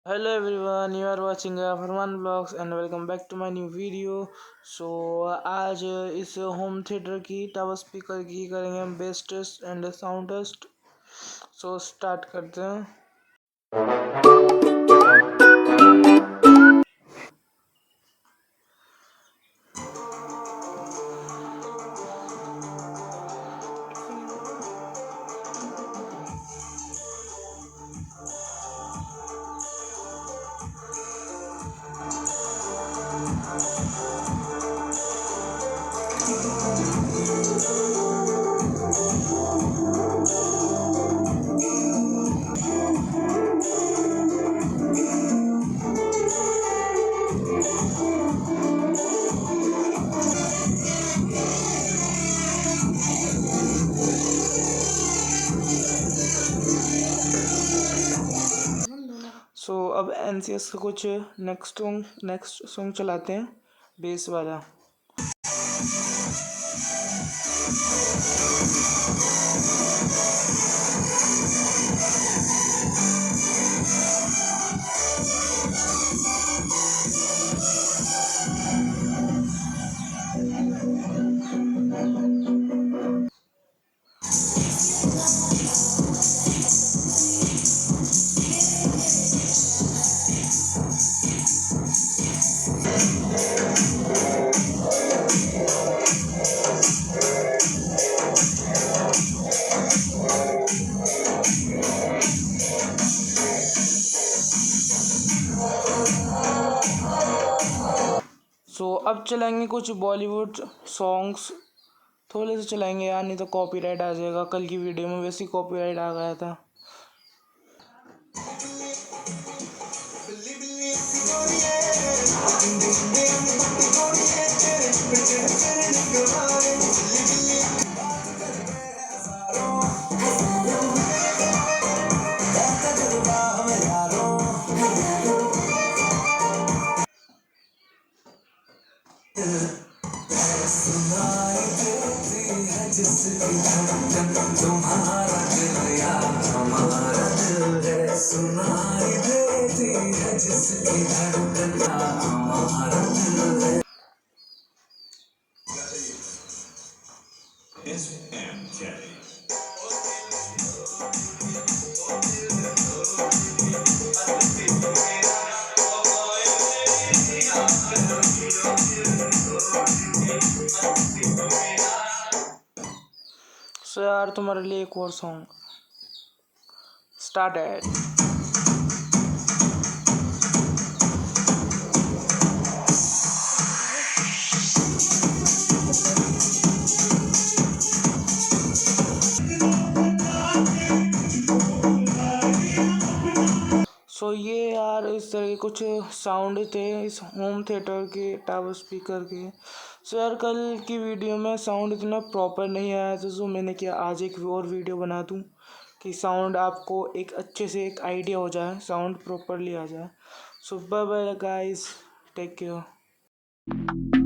Hello everyone, you are watching Farman Vlogs and welcome back to my new video. So आज इस home theatre की tower speaker की करेंगे हम bass test and sound test. So start करते हैं. सो अब NCS का कुछ नेक्स्ट सॉन्ग चलाते हैं बेस वाला. सो अब चलाएंगे कुछ बॉलीवुड सॉन्ग्स. थोड़े से चलाएंगे यार, नहीं तो कॉपीराइट आ जाएगा. कल की वीडियो में वैसे ही कॉपीराइट आ गया था. तुम्हारा दिल या हमारा दिल है, सुनाई देती है जिसकी धड़कन हमारा दिल है. सो यार तुम्हारे लिए एक और सॉन्ग स्टार्टेड. सो ये यार इस तरह के कुछ साउंड थे इस होम थिएटर के टावर स्पीकर के. सो यार कल की वीडियो में साउंड इतना प्रॉपर नहीं आया था, सो मैंने किया आज एक और वीडियो बना दूं कि साउंड आपको एक अच्छे से एक आइडिया हो जाए, साउंड प्रॉपरली आ जाए. So bye bye guys, take care.